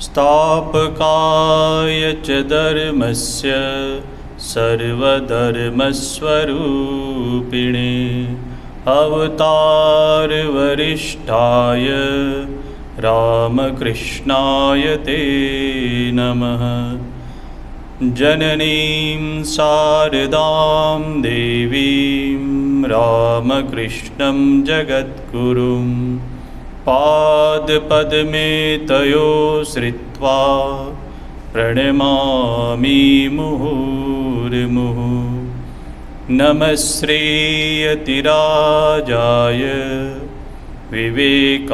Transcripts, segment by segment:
स्थापकाय च धर्मस्य सर्वधर्मस्वरूपिणे अवतारवरिष्ठाय रामकृष्णाय ते नमः। जननीं शारदां देवीं रामकृष्णं जगद्गुरुं पादपद्मे तयो श्रित्वा प्रणमामि मुहुर्मुहुः। नमः श्रीयतिराजाय विवेकानन्दसूरे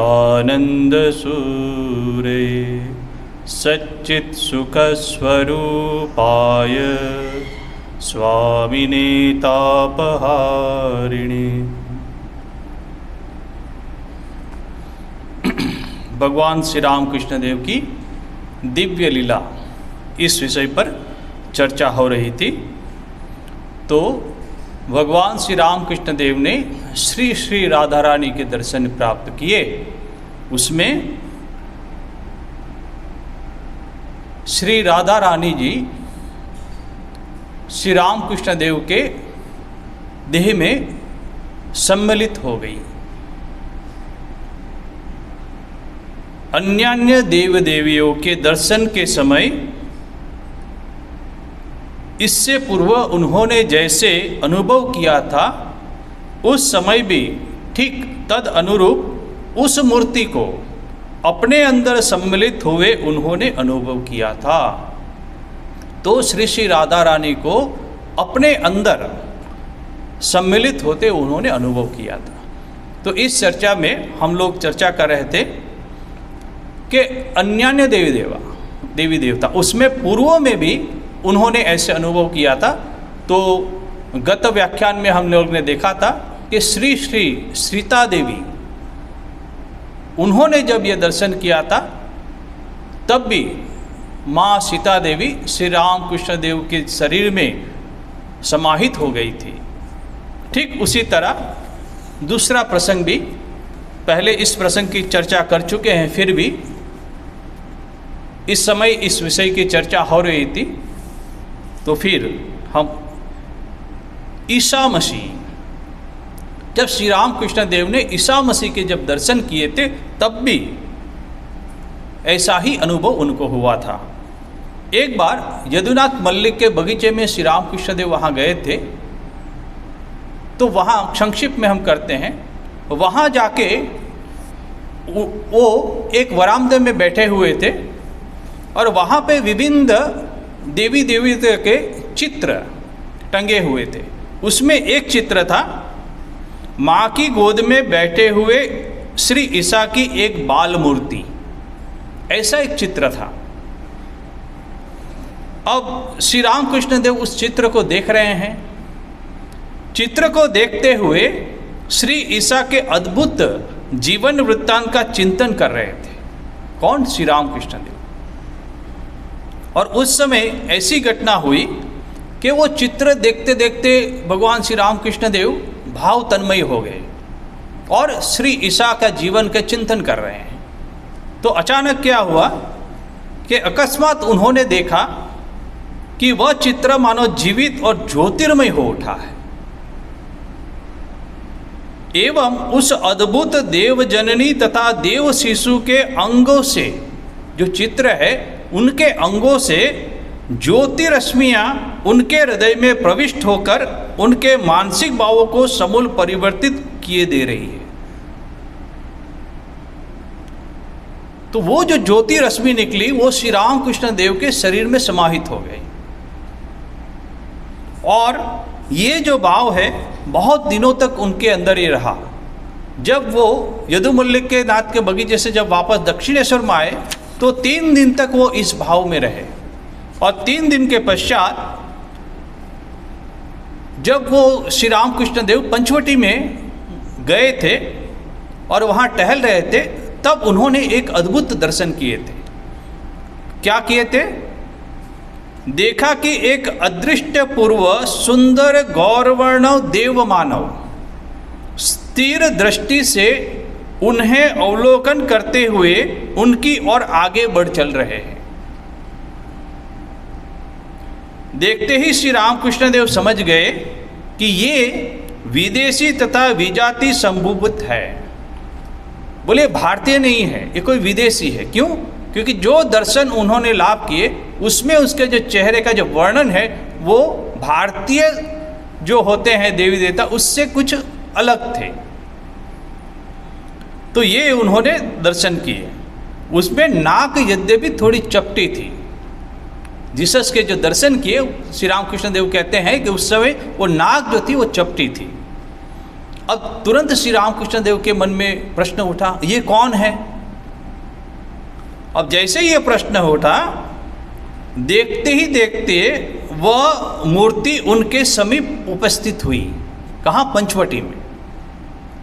सच्चित्सुखस्वरूपाय स्वामिने तापहारिणे। भगवान श्री रामकृष्ण देव की दिव्य लीला, इस विषय पर चर्चा हो रही थी। तो भगवान श्री रामकृष्ण देव ने श्री श्री राधा रानी के दर्शन प्राप्त किए। उसमें श्री राधा रानी जी श्री रामकृष्ण देव के देह में सम्मिलित हो गई। अन्यान्य देव देवियों के दर्शन के समय इससे पूर्व उन्होंने जैसे अनुभव किया था, उस समय भी ठीक तद अनुरूप उस मूर्ति को अपने अंदर सम्मिलित हुए उन्होंने अनुभव किया था। तो श्री श्री राधा रानी को अपने अंदर सम्मिलित होते उन्होंने अनुभव किया था। तो इस चर्चा में हम लोग चर्चा कर रहे थे कि अन्यान्य देवी देवता उसमें पूर्व में भी उन्होंने ऐसे अनुभव किया था। तो गत व्याख्यान में हम लोग ने देखा था कि श्री श्री सीता देवी, उन्होंने जब ये दर्शन किया था तब भी माँ सीता देवी श्री रामकृष्ण देव के शरीर में समाहित हो गई थी। ठीक उसी तरह दूसरा प्रसंग भी, पहले इस प्रसंग की चर्चा कर चुके हैं, फिर भी इस समय इस विषय की चर्चा हो रही थी। तो फिर हम ईसा मसीह, जब श्री रामकृष्ण देव ने ईसा मसीह के जब दर्शन किए थे तब भी ऐसा ही अनुभव उनको हुआ था। एक बार यदुनाथ मल्लिक के बगीचे में श्री रामकृष्ण देव वहाँ गए थे। तो वहाँ संक्षिप्त में हम करते हैं, वहाँ जाके वो एक वरामदे में बैठे हुए थे और वहाँ पे विभिन्न देवी देवता के चित्र टंगे हुए थे। उसमें एक चित्र था माँ की गोद में बैठे हुए श्री ईसा की एक बाल मूर्ति, ऐसा एक चित्र था। अब श्री रामकृष्ण देव उस चित्र को देख रहे हैं। चित्र को देखते हुए श्री ईसा के अद्भुत जीवन वृत्तांत का चिंतन कर रहे थे। कौन? श्री रामकृष्ण देव। और उस समय ऐसी घटना हुई कि वो चित्र देखते देखते भगवान श्री रामकृष्ण देव भाव तन्मय हो गए और श्री ईसा का जीवन का चिंतन कर रहे हैं। तो अचानक क्या हुआ कि अकस्मात उन्होंने देखा कि वह चित्र मानो जीवित और ज्योतिर्मय हो उठा है एवं उस अद्भुत देव जननी तथा देव शिशु के अंगों से, जो चित्र है उनके अंगों से ज्योति रश्मियाँ उनके हृदय में प्रविष्ट होकर उनके मानसिक भावों को समूल परिवर्तित किए दे रही है। तो वो जो ज्योति रश्मि निकली वो श्री रामकृष्ण देव के शरीर में समाहित हो गई। और ये जो भाव है बहुत दिनों तक उनके अंदर ही रहा। जब वो यदुमल्लिक के नाथ के बगीचे से जब वापस दक्षिणेश्वर में आए तो 3 दिन तक वो इस भाव में रहे। और 3 दिन के पश्चात जब वो श्री रामकृष्ण देव पंचवटी में गए थे और वहाँ टहल रहे थे, तब उन्होंने एक अद्भुत दर्शन किए थे। क्या किए थे? देखा कि एक अदृष्ट पूर्व सुंदर गौरवर्ण देव मानव स्थिर दृष्टि से उन्हें अवलोकन करते हुए उनकी ओर आगे बढ़ चल रहे हैं। देखते ही श्री रामकृष्ण देव समझ गए कि ये विदेशी तथा विजाति संभूत है। बोले भारतीय नहीं है, ये कोई विदेशी है। क्यों? क्योंकि जो दर्शन उन्होंने लाभ किए उसमें उसके जो चेहरे का जो वर्णन है वो भारतीय जो होते हैं देवी देवता उससे कुछ अलग थे। तो ये उन्होंने दर्शन किए। उसमें नाक यद्यपि थोड़ी चपटी थी। जीसस के जो दर्शन किए श्री रामकृष्ण देव कहते हैं कि उस समय वो नाक जो थी वो चपटी थी। अब तुरंत श्री रामकृष्ण देव के मन में प्रश्न उठा, ये कौन है? अब जैसे ये प्रश्न उठा, देखते ही देखते वह मूर्ति उनके समीप उपस्थित हुई। कहाँ? पंचवटी में।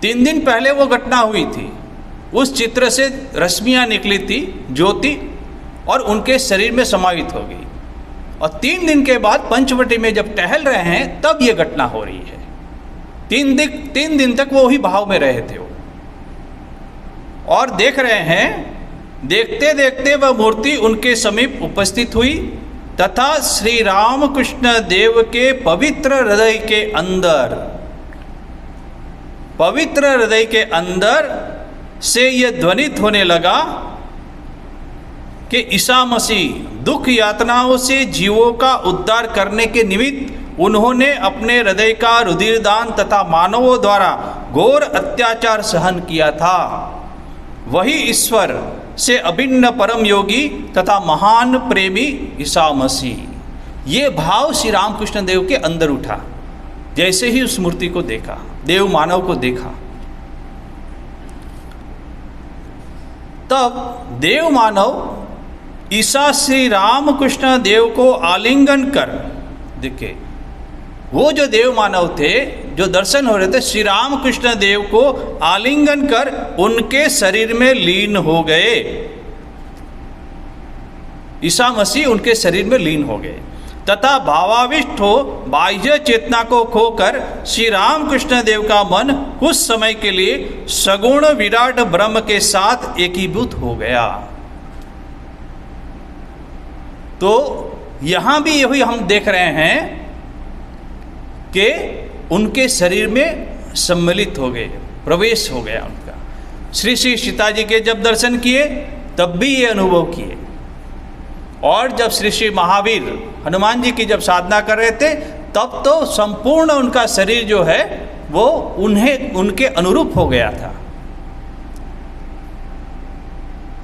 3 दिन पहले वो घटना हुई थी। उस चित्र से रश्मियाँ निकली थी, ज्योति, और उनके शरीर में समाहित हो गई। और 3 दिन के बाद पंचवटी में जब टहल रहे हैं तब ये घटना हो रही है। 3 दिन तक वो वही भाव में रहे थे वो, और देख रहे हैं। देखते देखते वह मूर्ति उनके समीप उपस्थित हुई तथा श्री रामकृष्ण देव के पवित्र हृदय के अंदर से यह ध्वनित होने लगा कि ईसा मसीह दुख यातनाओं से जीवों का उद्धार करने के निमित्त उन्होंने अपने हृदय का रुधिरदान तथा मानवों द्वारा घोर अत्याचार सहन किया था। वही ईश्वर से अभिन्न परम योगी तथा महान प्रेमी ईसा मसीह। ये भाव श्री रामकृष्ण देव के अंदर उठा जैसे ही उस मूर्ति को देखा, देव मानव को देखा। तब देव मानव ईसा श्री रामकृष्ण देव को आलिंगन कर, देखिए वो जो देव मानव थे जो दर्शन हो रहे थे, श्री रामकृष्ण देव को आलिंगन कर उनके शरीर में लीन हो गए। ईसा मसीह उनके शरीर में लीन हो गए तथा भावाविष्ट हो बाह्य चेतना को खोकर श्री रामकृष्ण देव का मन कुछ समय के लिए सगुण विराट ब्रह्म के साथ एकीभूत हो गया। तो यहाँ भी यही हम देख रहे हैं कि उनके शरीर में सम्मिलित हो गए, प्रवेश हो गया उनका। श्री श्री सीता जी के जब दर्शन किए तब भी ये अनुभव किए, और जब श्री श्री महावीर हनुमान जी की जब साधना कर रहे थे तब तो संपूर्ण उनका शरीर जो है वो उनके अनुरूप हो गया था।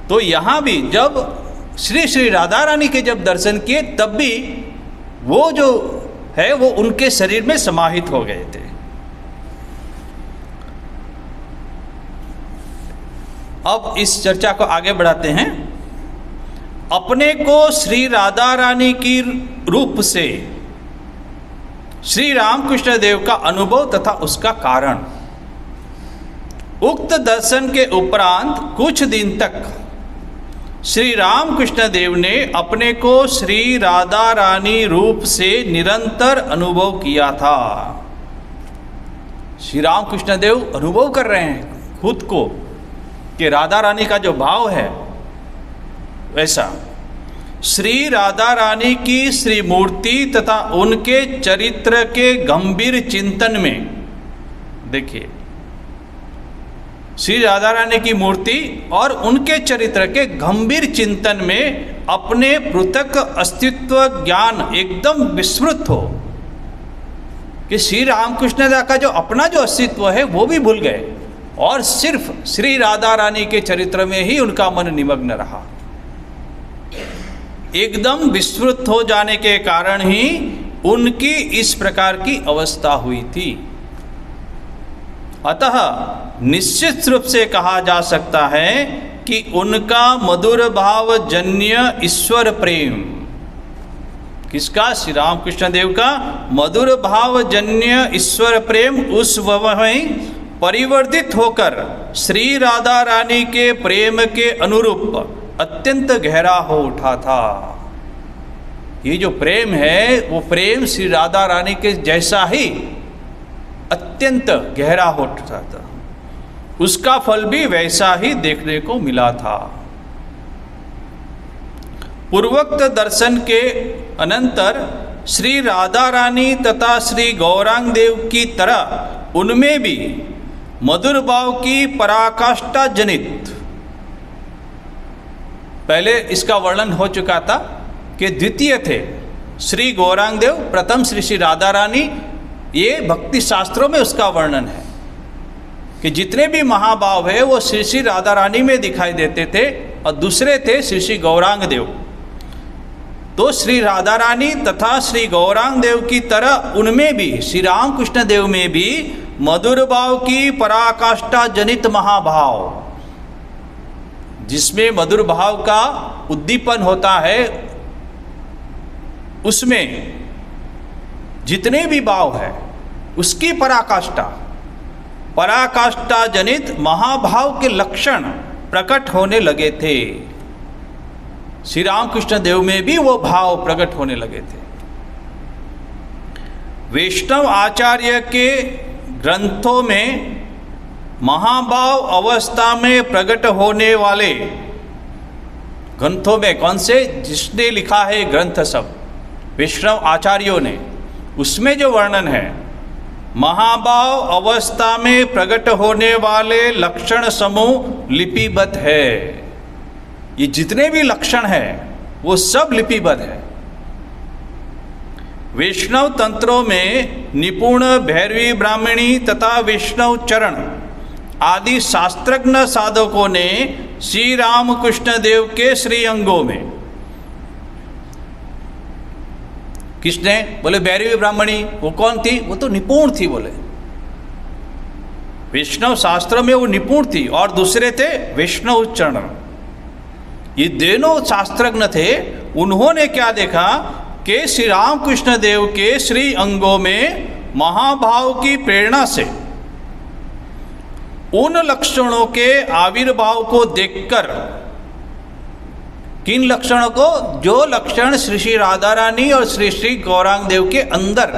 तो यहाँ भी जब श्री श्री राधा रानी के जब दर्शन किए तब भी वो जो है वो उनके शरीर में समाहित हो गए थे। अब इस चर्चा को आगे बढ़ाते हैं। अपने को श्री राधा रानी की रूप से श्री रामकृष्ण देव का अनुभव तथा उसका कारण। उक्त दर्शन के उपरांत कुछ दिन तक श्री रामकृष्ण देव ने अपने को श्री राधा रानी रूप से निरंतर अनुभव किया था। श्री रामकृष्ण देव अनुभव कर रहे हैं खुद को कि राधा रानी का जो भाव है वैसा। श्री राधा रानी की श्री मूर्ति तथा उनके चरित्र के गंभीर चिंतन में, देखिए श्री राधा रानी की मूर्ति और उनके चरित्र के गंभीर चिंतन में अपने पृथक अस्तित्व ज्ञान एकदम विस्मृत हो कि श्री रामकृष्ण देव का जो अपना जो अस्तित्व है वो भी भूल गए और सिर्फ श्री राधा रानी के चरित्र में ही उनका मन निमग्न रहा। एकदम विस्मृत हो जाने के कारण ही उनकी इस प्रकार की अवस्था हुई थी। अतः निश्चित रूप से कहा जा सकता है कि उनका मधुर भाव जन्य ईश्वर प्रेम, किसका? श्री रामकृष्ण देव का मधुर भाव जन्य ईश्वर प्रेम उस में परिवर्तित होकर श्री राधा रानी के प्रेम के अनुरूप अत्यंत गहरा हो उठा था। ये जो प्रेम है वो प्रेम श्री राधा रानी के जैसा ही अत्यंत गहरा हो उठा था। उसका फल भी वैसा ही देखने को मिला था। पूर्वोक्त दर्शन के अनंतर श्री राधा रानी तथा श्री गौरांग देव की तरह उनमें भी मधुर भाव की पराकाष्ठा जनित, पहले इसका वर्णन हो चुका था कि द्वितीय थे श्री गौरांग देव, प्रथम श्री श्री राधा रानी, ये भक्ति शास्त्रों में उसका वर्णन है कि जितने भी महाभाव है वो श्री श्री राधा रानी में दिखाई देते थे, और दूसरे थे श्री श्री गौरांग देव। तो श्री राधा रानी तथा श्री गौरांग देव की तरह उनमें भी, श्री राम कृष्ण देव में भी मधुर भाव की पराकाष्ठा जनित महाभाव, जिसमें मधुर भाव का उद्दीपन होता है, उसमें जितने भी भाव है उसकी पराकाष्ठा जनित महाभाव के लक्षण प्रकट होने लगे थे। श्री रामकृष्ण देव में भी वो भाव प्रकट होने लगे थे। वैष्णव आचार्य के ग्रंथों में महाभाव अवस्था में प्रकट होने वाले, ग्रंथों में कौन से, जिसने लिखा है ग्रंथ सब वैष्णव आचार्यों ने, उसमें जो वर्णन है महाभाव अवस्था में प्रकट होने वाले लक्षण समूह लिपिबद्ध है। ये जितने भी लक्षण है वो सब लिपिबद्ध है। वैष्णव तंत्रों में निपुण भैरवी ब्राह्मणी तथा वैष्णव चरण आदि शास्त्रज्ञ साधकों ने श्री रामकृष्ण देव के श्री अंगों में, किसने, बोले भैरवी ब्राह्मणी, वो कौन थी, वो तो निपुण थी, बोले वैष्णव शास्त्र में वो निपुण थी, और दूसरे थे वैष्णव चरण, ये दोनों शास्त्रज्ञ थे। उन्होंने क्या देखा कि श्री रामकृष्ण देव के श्री अंगों में महाभाव की प्रेरणा से उन लक्षणों के आविर्भाव को देखकर, किन लक्षणों को, जो लक्षण श्री श्री राधा रानी और श्री श्री गौरांग देव के अंदर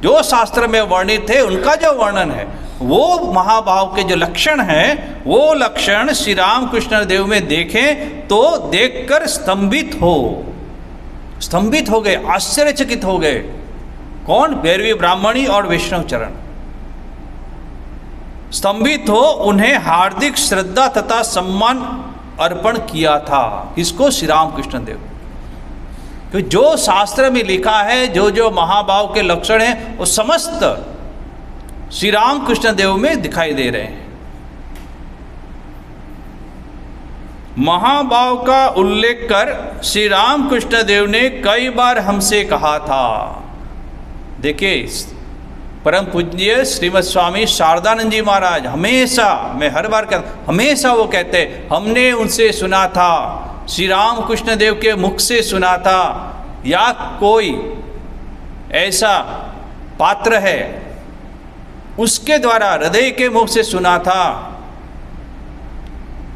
जो शास्त्र में वर्णित थे, उनका जो वर्णन है, वो महाभाव के जो लक्षण हैं, वो लक्षण श्री रामकृष्ण देव में देखें तो देखकर स्तंभित हो गए, आश्चर्यचकित हो गए। कौन, भैरवी ब्राह्मणी और वैष्णव चरण स्तंभित हो, उन्हें हार्दिक श्रद्धा तथा सम्मान अर्पण किया था। किसको, श्री रामकृष्ण देव। तो जो शास्त्र में लिखा है, जो जो महाभाव के लक्षण हैं, वो समस्त श्री रामकृष्ण देव में दिखाई दे रहे हैं। महाभाव का उल्लेख कर श्री रामकृष्ण देव ने कई बार हमसे कहा था। देखिए, परम पूज्य श्रीमद स्वामी शारदानंद जी महाराज हमेशा, मैं हर बार कहता, हमेशा वो कहते, हमने उनसे सुना था, श्री रामकृष्ण देव के मुख से सुना था, या कोई ऐसा पात्र है उसके द्वारा हृदय के मुख से सुना था।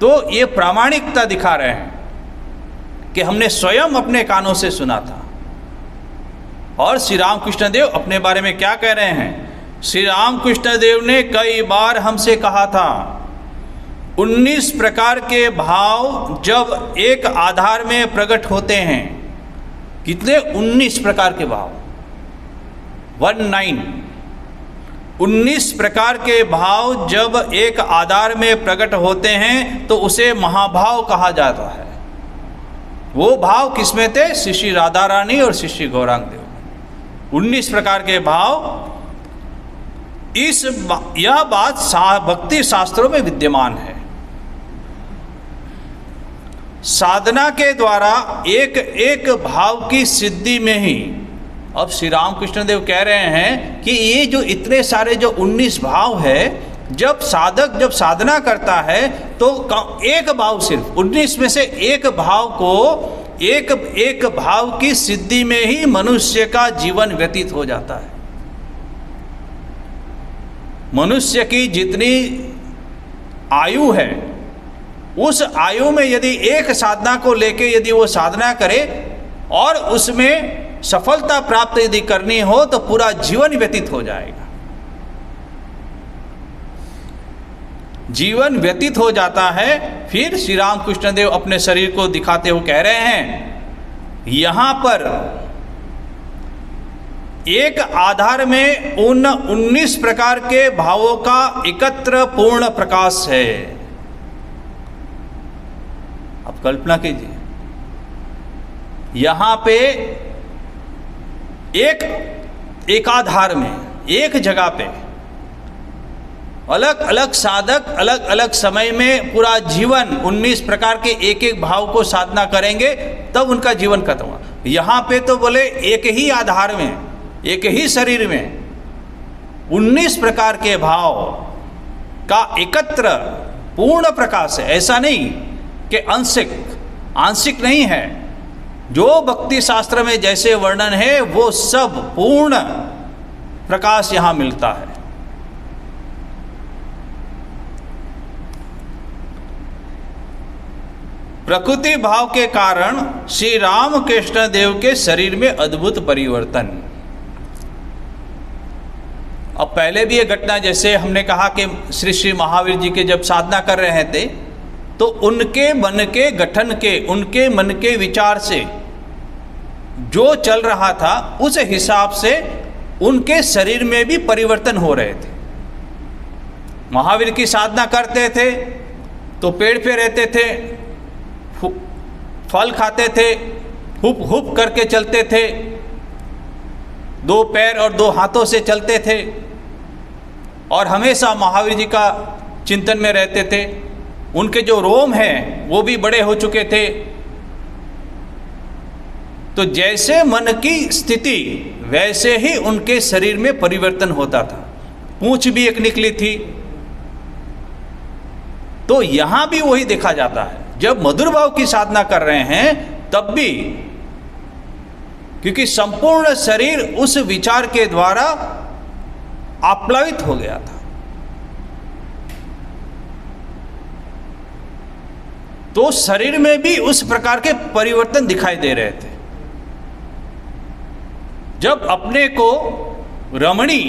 तो ये प्रामाणिकता दिखा रहे हैं कि हमने स्वयं अपने कानों से सुना था। और श्री रामकृष्ण देव अपने बारे में क्या कह रहे हैं, श्री रामकृष्ण देव ने कई बार हमसे कहा था, 19 प्रकार के भाव जब एक आधार में प्रकट होते हैं, कितने, 19 प्रकार के भाव, 19 प्रकार के भाव जब एक आधार में प्रकट होते हैं तो उसे महाभाव कहा जाता है। वो भाव किसमें थे, श्री श्री राधा रानी और श्री श्री गौरांग देव। 19 प्रकार के भाव, यह बात भक्ति शास्त्रों में विद्यमान है। साधना के द्वारा एक एक भाव की सिद्धि में ही, अब श्री रामकृष्ण देव कह रहे हैं कि ये जो इतने सारे जो 19 भाव है, जब साधक जब साधना करता है तो एक भाव, सिर्फ 19 में से एक भाव को, एक भाव की सिद्धि में ही मनुष्य का जीवन व्यतीत हो जाता है। मनुष्य की जितनी आयु है, उस आयु में यदि एक साधना को लेके यदि वो साधना करे और उसमें सफलता प्राप्त यदि करनी हो तो पूरा जीवन व्यतीत हो जाएगा। जीवन व्यतीत हो जाता है, फिर श्री राम कृष्ण देव अपने शरीर को दिखाते हुए कह रहे हैं यहाँ पर एक आधार में उन 19 प्रकार के भावों का एकत्र पूर्ण प्रकाश है। अब कल्पना कीजिए, यहाँ पे एक आधार में, एक जगह पे अलग अलग साधक अलग अलग समय में पूरा जीवन 19 प्रकार के एक एक भाव को साधना करेंगे, तब उनका जीवन खत्म हुआ। यहाँ पे तो बोले एक ही आधार में, एक ही शरीर में 19 प्रकार के भाव का एकत्र पूर्ण प्रकाश है। ऐसा नहीं कि आंशिक नहीं है। जो भक्ति शास्त्र में जैसे वर्णन है वो सब पूर्ण प्रकाश यहाँ मिलता है। प्रकृति भाव के कारण श्री राम कृष्ण देव के शरीर में अद्भुत परिवर्तन। अब पहले भी ये घटना, जैसे हमने कहा कि श्री महावीर जी के जब साधना कर रहे थे तो उनके मन के गठन के, उनके मन के विचार से जो चल रहा था उस हिसाब से उनके शरीर में भी परिवर्तन हो रहे थे। महावीर की साधना करते थे तो पेड़ पे रहते थे, फल खाते थे, हुप हुप करके चलते थे, 2 पैर और 2 हाथों से चलते थे और हमेशा महावीर जी का चिंतन में रहते थे। उनके जो रोम हैं वो भी बड़े हो चुके थे। तो जैसे मन की स्थिति वैसे ही उनके शरीर में परिवर्तन होता था। पूंछ भी एक निकली थी। तो यहां भी वही देखा जाता है, जब मधुर भाव की साधना कर रहे हैं तब भी, क्योंकि संपूर्ण शरीर उस विचार के द्वारा आप्लावित हो गया था। तो शरीर में भी उस प्रकार के परिवर्तन दिखाई दे रहे थे। जब अपने को रमणी,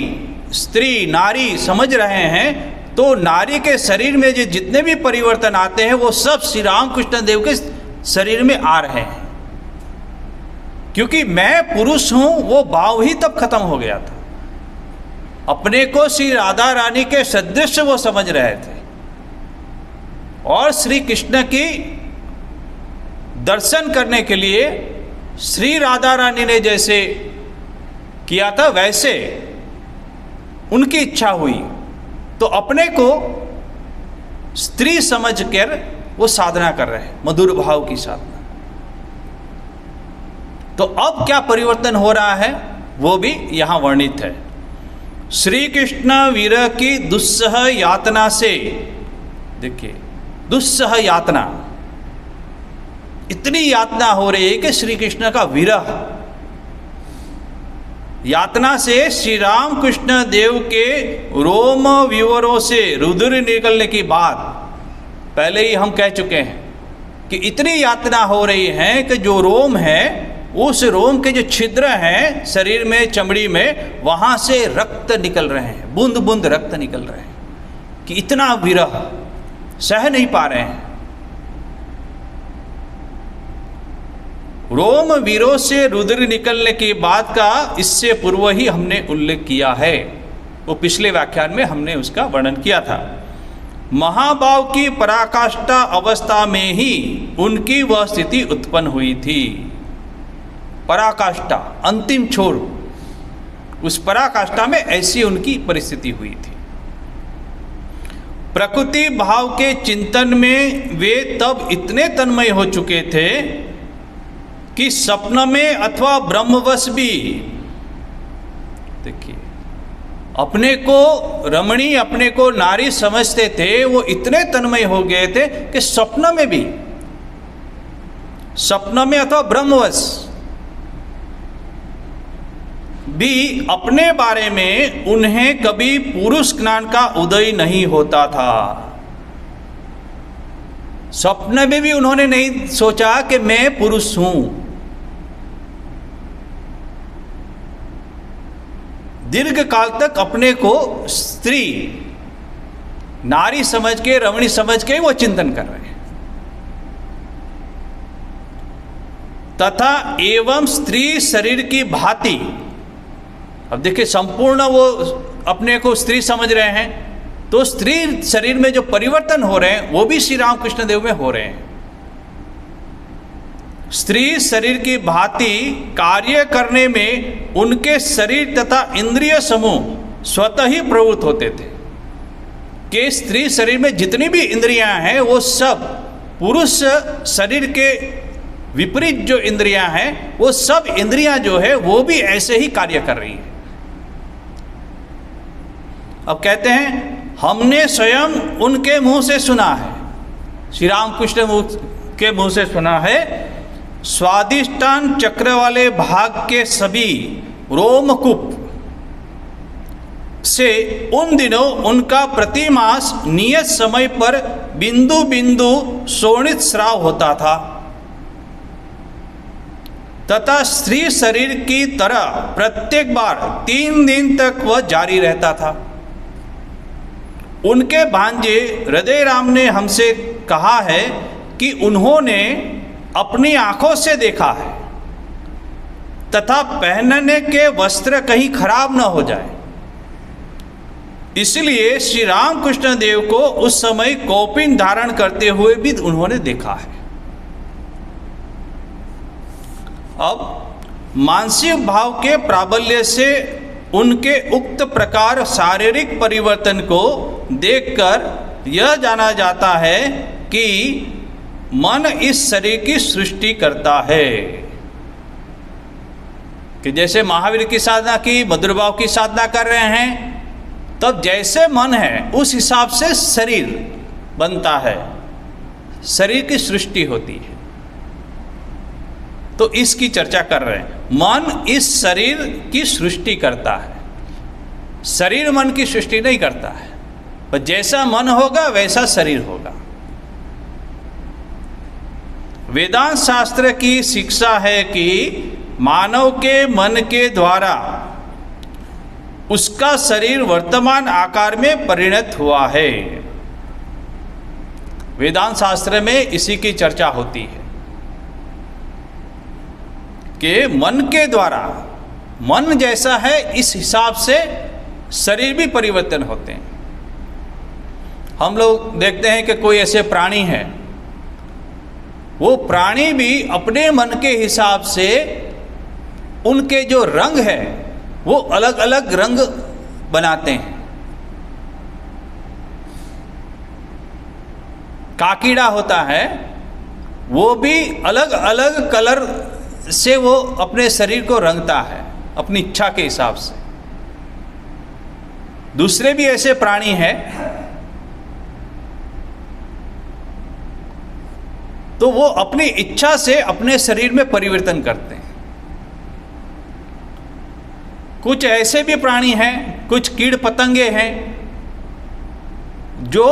स्त्री, नारी समझ रहे हैं तो नारी के शरीर में जो जितने भी परिवर्तन आते हैं वो सब श्री राम कृष्ण देव के शरीर में आ रहे हैं। क्योंकि मैं पुरुष हूं वो भाव ही तब खत्म हो गया था। अपने को श्री राधा रानी के सदृश वो समझ रहे थे और श्री कृष्ण की दर्शन करने के लिए श्री राधा रानी ने जैसे किया था वैसे उनकी इच्छा हुई, तो अपने को स्त्री समझकर वो साधना कर रहे हैं, मधुर भाव की साधना। तो अब क्या परिवर्तन हो रहा है वो भी यहां वर्णित है। श्री कृष्ण विरह की दुस्सह यातना से, देखिए दुस्सह यातना, इतनी यातना हो रही है कि श्री कृष्ण का विरह, यातना से श्री राम कृष्ण देव के रोम विवरों से रुधिर निकलने की बात पहले ही हम कह चुके हैं कि इतनी यातना हो रही है कि जो रोम है उस रोम के जो छिद्र हैं शरीर में, चमड़ी में, वहां से रक्त निकल रहे हैं, बूंद बूंद रक्त निकल रहे हैं कि इतना विरह सह नहीं पा रहे हैं। रोम वीरों से रुधिर निकलने की बात का इससे पूर्व ही हमने उल्लेख किया है, वो पिछले व्याख्यान में हमने उसका वर्णन किया था। महाभाव की पराकाष्ठा अवस्था में ही उनकी वह स्थिति उत्पन्न हुई थी। पराकाष्ठा, अंतिम छोर, उस पराकाष्ठा में ऐसी उनकी परिस्थिति हुई थी। प्रकृति भाव के चिंतन में वे तब इतने तन्मय हो चुके थे कि स्वप्न में अथवा ब्रह्मवश भी, देखिए अपने को रमणी, अपने को नारी समझते थे, वो इतने तन्मय हो गए थे कि स्वप्न में भी, स्वप्न में अथवा ब्रह्मवश भी अपने बारे में उन्हें कभी पुरुष ज्ञान का उदय नहीं होता था। स्वप्न में भी उन्होंने नहीं सोचा कि मैं पुरुष हूं। दीर्घ काल तक अपने को स्त्री नारी समझ के, रमणी समझ के वो चिंतन कर रहे हैं। तथा एवं स्त्री शरीर की भांति, अब देखिए संपूर्ण वो अपने को स्त्री समझ रहे हैं, तो स्त्री शरीर में जो परिवर्तन हो रहे हैं वो भी श्री रामकृष्ण देव में हो रहे हैं। स्त्री शरीर की भांति कार्य करने में उनके शरीर तथा इंद्रिय समूह स्वतः ही प्रवृत्त होते थे कि स्त्री शरीर में जितनी भी इंद्रियां हैं वो सब पुरुष शरीर के विपरीत जो इंद्रियां हैं वो सब इंद्रियां जो है वो भी ऐसे ही कार्य कर रही है। अब कहते हैं हमने स्वयं उनके मुंह से सुना है, श्री रामकृष्ण के मुंह से सुना है, स्वादिष्टान चक्र वाले भाग के सभी रोमकूप से उन दिनों उनका प्रतिमास नियत समय पर बिंदु बिंदु शोणित स्राव होता था तथा स्त्री शरीर की तरह प्रत्येक बार 3 दिन तक वह जारी रहता था। उनके भांजे हृदय राम ने हमसे कहा है कि उन्होंने अपनी आंखों से देखा है तथा पहनने के वस्त्र कहीं खराब न हो जाए, इसलिए श्री रामकृष्ण देव को उस समय कौपीन धारण करते हुए भी उन्होंने देखा है। अब मानसिक भाव के प्राबल्य से उनके उक्त प्रकार शारीरिक परिवर्तन को देखकर यह जाना जाता है कि मन इस शरीर की सृष्टि करता है। कि जैसे महावीर की साधना की, मधुर भाव की साधना कर रहे हैं, तब जैसे मन है उस हिसाब से शरीर बनता है, शरीर की सृष्टि होती है। तो इसकी चर्चा कर रहे हैं। मन इस शरीर की सृष्टि करता है, शरीर मन की सृष्टि नहीं करता है, पर जैसा मन होगा वैसा शरीर होगा। वेदांत शास्त्र की शिक्षा है कि मानव के मन के द्वारा उसका शरीर वर्तमान आकार में परिणत हुआ है। वेदांत शास्त्र में इसी की चर्चा होती है कि मन के द्वारा, मन जैसा है इस हिसाब से शरीर भी परिवर्तन होते हैं। हम लोग देखते हैं कि कोई ऐसे प्राणी हैं, वो प्राणी भी अपने मन के हिसाब से उनके जो रंग है वो अलग अलग रंग बनाते हैं। काकीड़ा होता है, वो भी अलग अलग कलर से वो अपने शरीर को रंगता है अपनी इच्छा के हिसाब से। दूसरे भी ऐसे प्राणी हैं, तो वो अपनी इच्छा से अपने शरीर में परिवर्तन करते हैं। कुछ ऐसे भी प्राणी हैं, कुछ कीड़ पतंगे हैं जो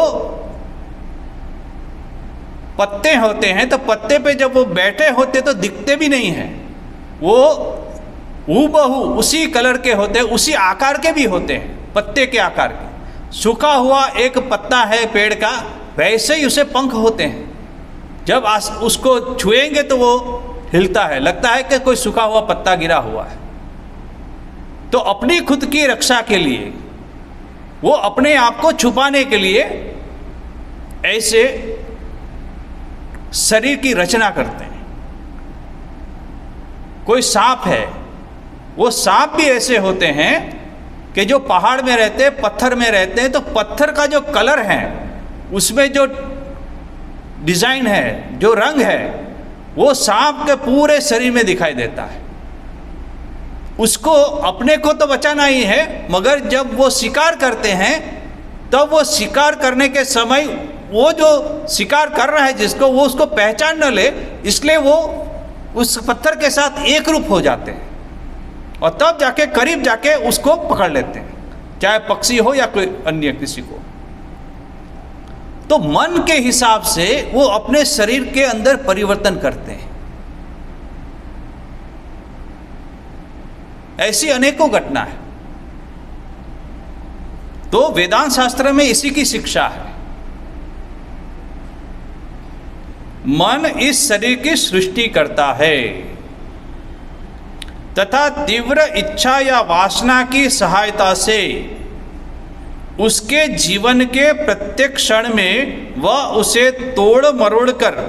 पत्ते होते हैं, तो पत्ते पे जब वो बैठे होते तो दिखते भी नहीं हैं, वो हूबहू उसी कलर के होते हैं, उसी आकार के भी होते हैं, पत्ते के आकार के। सूखा हुआ एक पत्ता है पेड़ का, वैसे ही उसे पंख होते हैं, जब उसको छुएंगे तो वो हिलता है, लगता है कि कोई सूखा हुआ पत्ता गिरा हुआ है। तो अपनी खुद की रक्षा के लिए, वो अपने आप को छुपाने के लिए ऐसे शरीर की रचना करते हैं। कोई सांप है, वो सांप भी ऐसे होते हैं कि जो पहाड़ में रहते हैं, पत्थर में रहते हैं, तो पत्थर का जो कलर है, उसमें जो डिजाइन है, जो रंग है, वो सांप के पूरे शरीर में दिखाई देता है। उसको अपने को तो बचाना ही है, मगर जब वो शिकार करते हैं तब वो शिकार करने के समय वो जो शिकार कर रहा है जिसको, वो उसको पहचान न ले, इसलिए वो उस पत्थर के साथ एक रूप हो जाते हैं और तब जाके करीब जाके उसको पकड़ लेते हैं, चाहे पक्षी हो या कोई अन्य किसी को। तो मन के हिसाब से वो अपने शरीर के अंदर परिवर्तन करते हैं। ऐसी अनेकों घटना है। तो वेदांत शास्त्र में इसी की शिक्षा है। मन इस शरीर की सृष्टि करता है तथा तीव्र इच्छा या वासना की सहायता से उसके जीवन के प्रत्येक क्षण में वह उसे तोड़ मरोड़ कर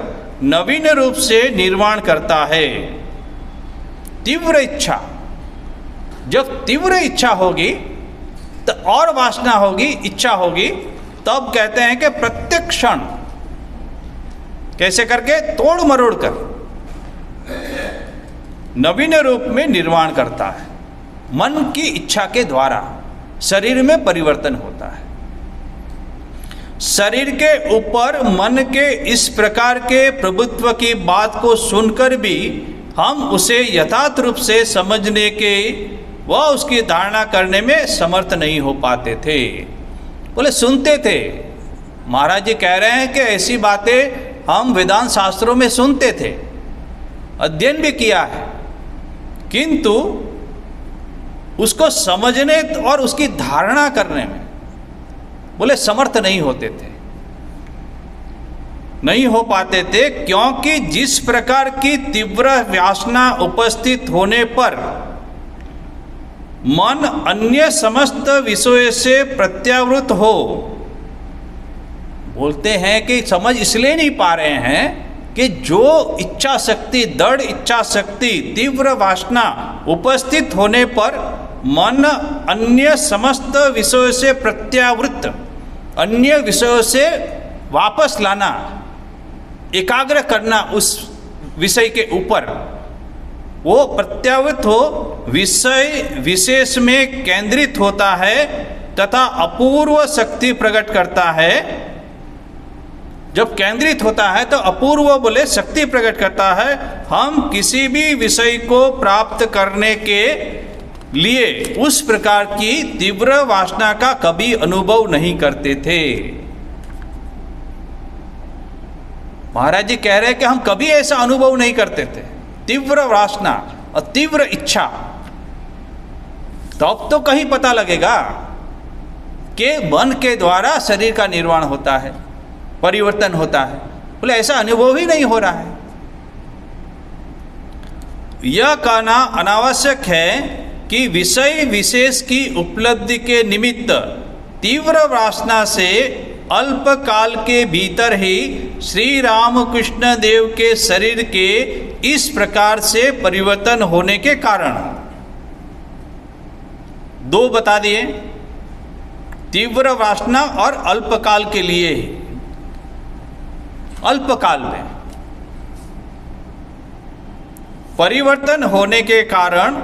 नवीन रूप से निर्माण करता है। तीव्र इच्छा, जब तीव्र इच्छा होगी तो और वासना होगी, इच्छा होगी, तब कहते हैं कि प्रत्येक क्षण कैसे करके तोड़ मरोड़ कर नवीन रूप में निर्माण करता है। मन की इच्छा के द्वारा शरीर में परिवर्तन होता है। शरीर के ऊपर मन के इस प्रकार के प्रभुत्व की बात को सुनकर भी हम उसे यथार्थ रूप से समझने के व उसकी धारणा करने में समर्थ नहीं हो पाते थे। बोले सुनते थे, महाराज जी कह रहे हैं कि ऐसी बातें हम वेदांत शास्त्रों में सुनते थे, अध्ययन भी किया है, किंतु उसको समझने और उसकी धारणा करने में बोले समर्थ नहीं होते थे, नहीं हो पाते थे, क्योंकि जिस प्रकार की तीव्र वासना उपस्थित होने पर मन अन्य समस्त विषयों से प्रत्यावृत हो, बोलते हैं कि समझ इसलिए नहीं पा रहे हैं कि जो इच्छा शक्ति, दृढ़ इच्छा शक्ति, तीव्र वासना उपस्थित होने पर मन अन्य समस्त विषयों से प्रत्यावृत, अन्य विषयों से वापस लाना, एकाग्र करना उस विषय के ऊपर, वो प्रत्यावृत हो विषय विशेष में केंद्रित होता है तथा अपूर्व शक्ति प्रकट करता है। जब केंद्रित होता है तो अपूर्व बोले शक्ति प्रकट करता है। हम किसी भी विषय को प्राप्त करने के लिए उस प्रकार की तीव्र वासना का कभी अनुभव नहीं करते थे। महाराज जी कह रहे हैं कि हम कभी ऐसा अनुभव नहीं करते थे, तीव्र वासना और तीव्र इच्छा। तब तो कहीं पता लगेगा कि मन के द्वारा शरीर का निर्माण होता है, परिवर्तन होता है। बोले ऐसा अनुभव ही नहीं हो रहा है। यह कहना अनावश्यक है कि विषय विशेष की उपलब्धि के निमित्त तीव्र वासना से अल्प काल के भीतर ही श्री रामकृष्ण देव के शरीर के इस प्रकार से परिवर्तन होने के कारण दो बता दिए, तीव्र वासना और अल्पकाल के लिए ही। अल्पकाल में परिवर्तन होने के कारण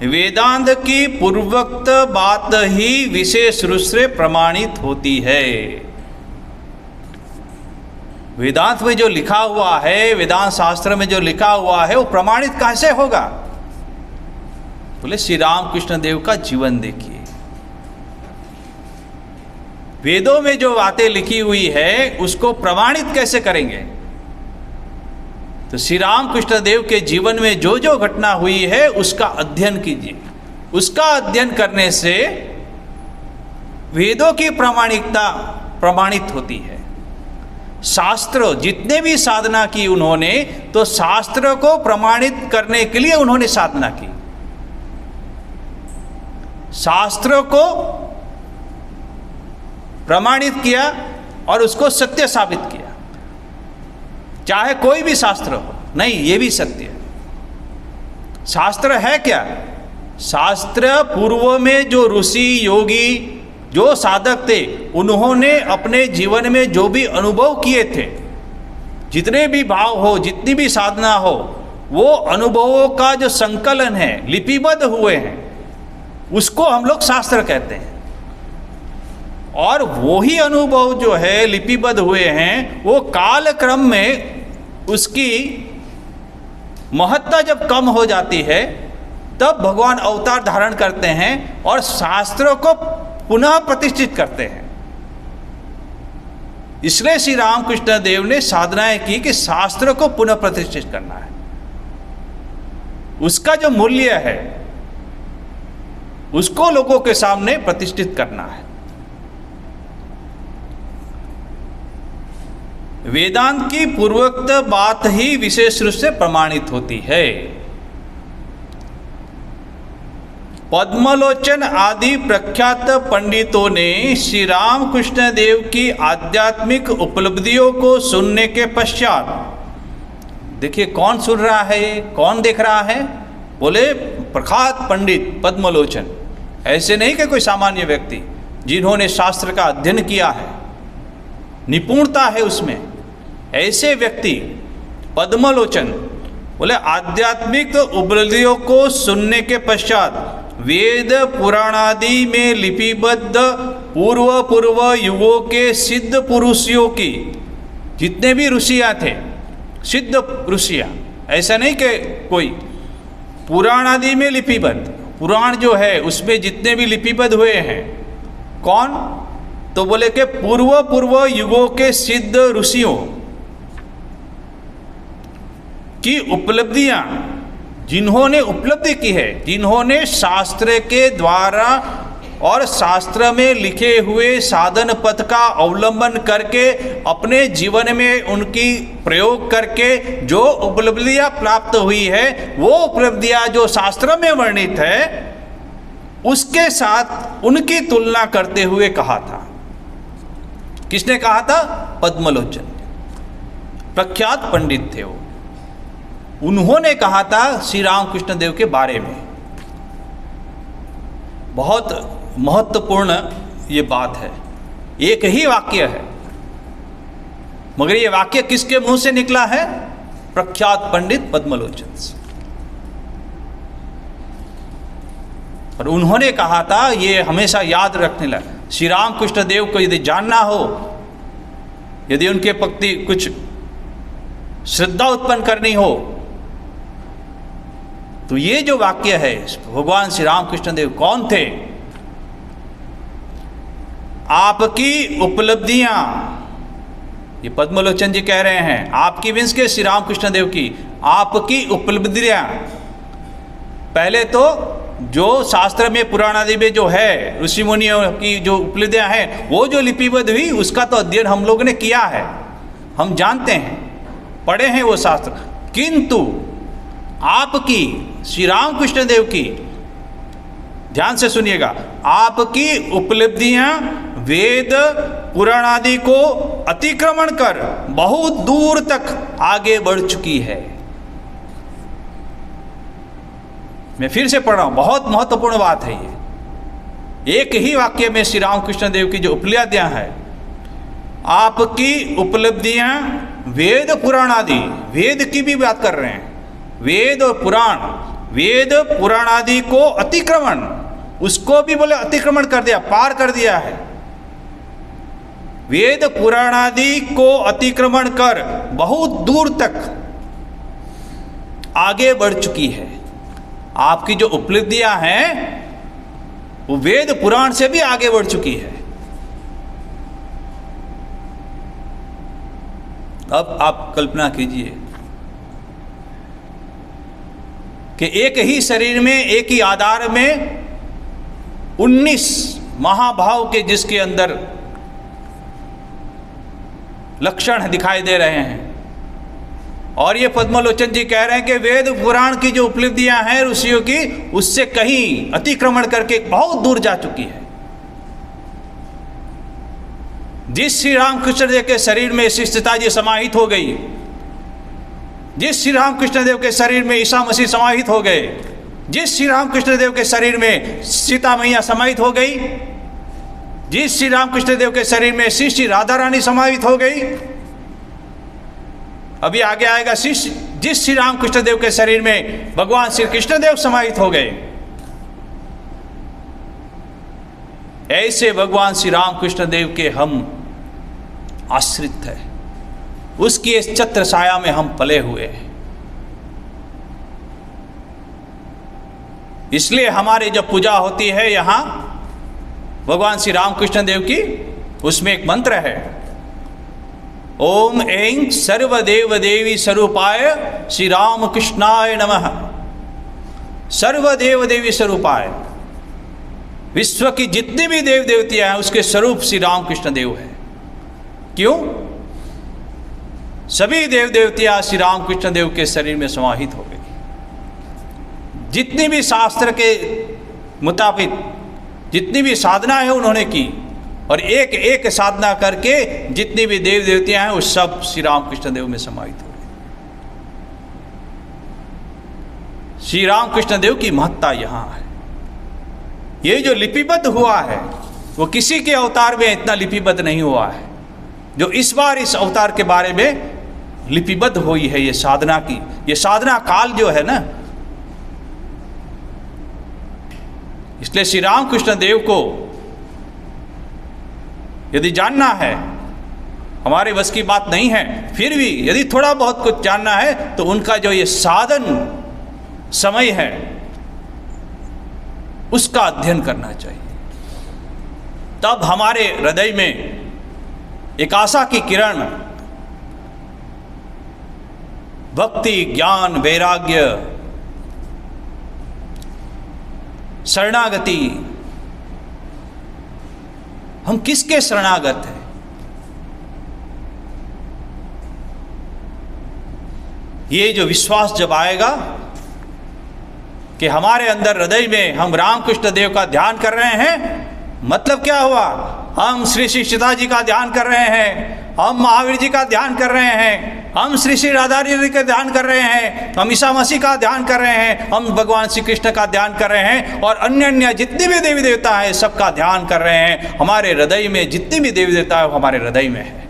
वेदांत की पूर्वोक्त बात ही विशेष रूप से प्रमाणित होती है। वेदांत में जो लिखा हुआ है, वेदांत शास्त्र में जो लिखा हुआ है, वो प्रमाणित कैसे होगा? बोले श्री रामकृष्ण देव का जीवन देखिए। वेदों में जो बातें लिखी हुई है उसको प्रमाणित कैसे करेंगे? तो श्री रामकृष्ण देव के जीवन में जो जो घटना हुई है उसका अध्ययन कीजिए। उसका अध्ययन करने से वेदों की प्रामाणिकता प्रमाणित होती है। शास्त्र जितने भी साधना की उन्होंने, तो शास्त्र को प्रमाणित करने के लिए उन्होंने साधना की। शास्त्र को प्रमाणित किया और उसको सत्य साबित किया। चाहे कोई भी शास्त्र हो, नहीं ये भी सत्य है। शास्त्र है क्या? शास्त्र पूर्व में जो ऋषि योगी जो साधक थे, उन्होंने अपने जीवन में जो भी अनुभव किए थे, जितने भी भाव हो, जितनी भी साधना हो, वो अनुभवों का जो संकलन है, लिपिबद्ध हुए हैं, उसको हम लोग शास्त्र कहते हैं। और वो ही अनुभव जो है लिपिबद्ध हुए हैं, वो काल क्रम में उसकी महत्ता जब कम हो जाती है, तब भगवान अवतार धारण करते हैं और शास्त्रों को पुनः प्रतिष्ठित करते हैं। इसलिए श्री रामकृष्ण देव ने साधनाएं की कि शास्त्र को पुनः प्रतिष्ठित करना है। उसका जो मूल्य है उसको लोगों के सामने प्रतिष्ठित करना है। वेदांत की पूर्वोक्त बात ही विशेष रूप से प्रमाणित होती है। पद्मलोचन आदि प्रख्यात पंडितों ने श्री रामकृष्ण देव की आध्यात्मिक उपलब्धियों को सुनने के पश्चात, देखिए कौन सुन रहा है, कौन देख रहा है, बोले प्रख्यात पंडित पद्मलोचन। ऐसे नहीं कि कोई सामान्य व्यक्ति, जिन्होंने शास्त्र का अध्ययन किया है, निपुणता है उसमें, ऐसे व्यक्ति पद्मलोचन बोले आध्यात्मिक उपलब्धियों को सुनने के पश्चात वेद पुराणादि में लिपिबद्ध पूर्व युगों के सिद्ध पुरुषों की, जितने भी ऋषियाँ थे, सिद्ध ऋषियाँ, ऐसा नहीं कि कोई, पुराणादि में लिपिबद्ध, पुराण जो है उसमें जितने भी लिपिबद्ध हुए हैं, कौन, तो बोले कि पूर्व युगों के सिद्ध ऋषियों की उपलब्धियां, जिन्होंने उपलब्धि की है, जिन्होंने शास्त्र के द्वारा और शास्त्र में लिखे हुए साधन पथ का अवलंबन करके अपने जीवन में उनकी प्रयोग करके जो उपलब्धियां प्राप्त हुई है, वो उपलब्धियां जो शास्त्र में वर्णित है, उसके साथ उनकी तुलना करते हुए कहा था। किसने कहा था? पद्मलोचन, प्रख्यात पंडित थे वो। उन्होंने कहा था श्री रामकृष्ण देव के बारे में। बहुत महत्वपूर्ण ये बात है, एक ही वाक्य है, मगर ये वाक्य किसके मुंह से निकला है? प्रख्यात पंडित पद्मलोचन से। और उन्होंने कहा था, ये हमेशा याद रखने लगा, श्री रामकृष्ण देव को यदि जानना हो, यदि उनके प्रति कुछ श्रद्धा उत्पन्न करनी हो, तो ये जो वाक्य है, भगवान श्री रामकृष्ण देव कौन थे? आपकी उपलब्धियां, ये पद्मलोचन जी कह रहे हैं, आपकी मीन्स के श्री रामकृष्ण देव की, आपकी उपलब्धियां, पहले तो जो शास्त्र में पुराण आदि में जो है ऋषि मुनियों की जो उपलब्धियां हैं, वो जो लिपिबद्ध हुई उसका तो अध्ययन हम लोगों ने किया है, हम जानते हैं, पढ़े हैं वो शास्त्र। किंतु आपकी श्री रामकृष्ण देव की, ध्यान से सुनिएगा, आपकी उपलब्धियां वेद पुराण आदि को अतिक्रमण कर बहुत दूर तक आगे बढ़ चुकी है। मैं फिर से पढ़ रहा हूं, बहुत महत्वपूर्ण बात है ये। एक ही वाक्य में श्री रामकृष्ण देव की जो उपलब्धियां हैं, आपकी उपलब्धियां वेद पुराण आदि, वेद की भी बात कर रहे हैं, वेद और पुराण, वेद पुराण आदि को अतिक्रमण, उसको भी बोले अतिक्रमण कर दिया, पार कर दिया है। वेद पुराण आदि को अतिक्रमण कर बहुत दूर तक आगे बढ़ चुकी है। आपकी जो उपलब्धियां हैं वो वेद पुराण से भी आगे बढ़ चुकी है। अब आप कल्पना कीजिए कि एक ही शरीर में, एक ही आधार में 19 महाभाव के जिसके अंदर लक्षण दिखाई दे रहे हैं, और ये पद्मलोचन जी कह रहे हैं कि वेद पुराण की जो उपलब्धियां हैं ऋषियों की, उससे कहीं अतिक्रमण करके बहुत दूर जा चुकी है। जिस श्री रामकृष्ण देव के शरीर में शिष्टता जी समाहित हो गई, जिस श्री रामकृष्ण देव के शरीर में ईसा मसीह समाहित हो गए, जिस श्री रामकृष्ण देव के शरीर में सीता मैया समाहित हो गई, जिस श्री रामकृष्ण देव के शरीर में श्री राधा रानी समाहित हो गई, अभी आगे आएगा जिस श्री रामकृष्ण देव के शरीर में भगवान श्री कृष्ण देव समाहित हो गए, ऐसे भगवान श्री रामकृष्ण देव के हम आश्रित है, उसकी इस छत्र छाया में हम पले हुए हैं। इसलिए हमारी जब पूजा होती है यहाँ भगवान श्री रामकृष्ण देव की, उसमें एक मंत्र है, ओम ऐं सर्वदेव देवी स्वरूपाय श्री रामकृष्णाय नमः। सर्वदेव देवी स्वरूपाय, विश्व की जितनी भी देव देवतियां हैं उसके स्वरूप श्री रामकृष्ण देव है। क्यों? सभी देव देवतियाँ श्री रामकृष्ण देव के शरीर में समाहित हो गई। जितनी भी शास्त्र के मुताबिक जितनी भी साधना है उन्होंने की, और एक एक साधना करके जितनी भी देव देवतियाँ हैं वो सब श्री रामकृष्ण देव में समाहित हो गए। श्री रामकृष्ण देव की महत्ता यहाँ है। ये जो लिपिबद्ध हुआ है वो किसी के अवतार में इतना लिपिबद्ध नहीं हुआ है जो इस बार इस अवतार के बारे में लिपिबद्ध हुई है। ये साधना की, ये साधना काल जो है ना, इसलिए श्री रामकृष्ण देव को यदि जानना है, हमारे बस की बात नहीं है, फिर भी यदि थोड़ा बहुत कुछ जानना है तो उनका जो ये साधन समय है उसका अध्ययन करना चाहिए। तब हमारे हृदय में एक आशा की किरण, भक्ति, ज्ञान, वैराग्य, शरणागति, हम किसके शरणागत हैं? ये जो विश्वास जब आएगा कि हमारे अंदर हृदय में हम रामकृष्ण देव का ध्यान कर रहे हैं, मतलब क्या हुआ? हम श्री श्री सीता जी का ध्यान कर रहे हैं, हम महावीर जी का ध्यान कर रहे हैं, हम श्री श्री राधा जी का ध्यान कर रहे हैं, हम ईसा मसीह का ध्यान कर रहे हैं, हम भगवान श्री कृष्ण का ध्यान कर रहे हैं, और अन्य अन्य जितने भी देवी देवता हैं सबका ध्यान कर रहे हैं। हमारे हृदय में जितनी भी देवी देवता है वो हमारे हृदय में है।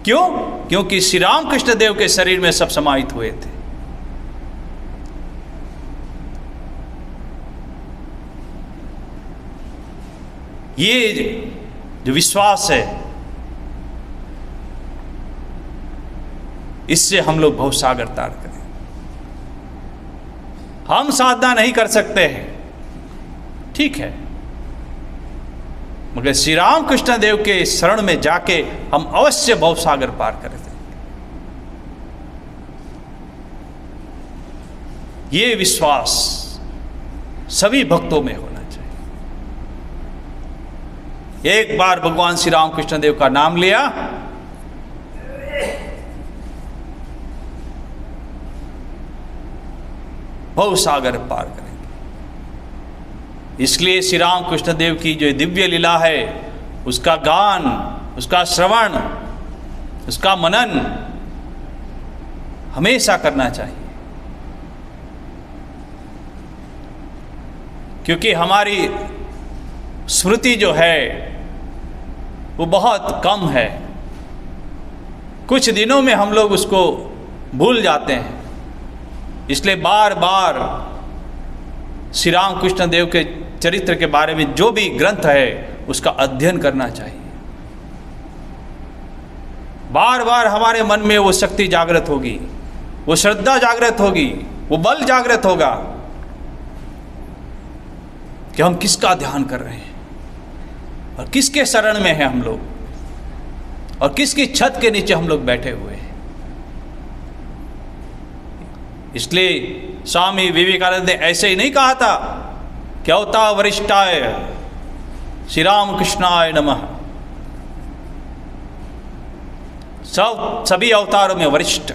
क्यों? क्योंकि श्री रामकृष्ण देव के शरीर में सब समाहित हुए थे। ये जो विश्वास है, इससे हम लोग बहुत सागर तार करें। हम साधना नहीं कर सकते हैं, ठीक है, मगर श्री रामकृष्ण देव के शरण में जाके हम अवश्य बहुत सागर पार करें। ये विश्वास सभी भक्तों में होना चाहिए। एक बार भगवान श्री रामकृष्ण देव का नाम लिया, बहुत सागर पार करेंगे। इसलिए श्री रामकृष्ण देव की जो दिव्य लीला है, उसका गान, उसका श्रवण, उसका मनन हमेशा करना चाहिए, क्योंकि हमारी स्मृति जो है वो बहुत कम है। कुछ दिनों में हम लोग उसको भूल जाते हैं। इसलिए बार बार श्री रामकृष्ण देव के चरित्र के बारे में जो भी ग्रंथ है उसका अध्ययन करना चाहिए। बार बार हमारे मन में वो शक्ति जागृत होगी, वो श्रद्धा जागृत होगी, वो बल जागृत होगा कि हम किसका ध्यान कर रहे हैं और किसके शरण में हैं हम लोग, और किसकी छत के नीचे हम लोग बैठे हुए हैं। इसलिए स्वामी विवेकानंद ने ऐसे ही नहीं कहा था कि अवतार वरिष्ठाय श्री राम कृष्णाय नमः। सभी अवतारों में वरिष्ठ।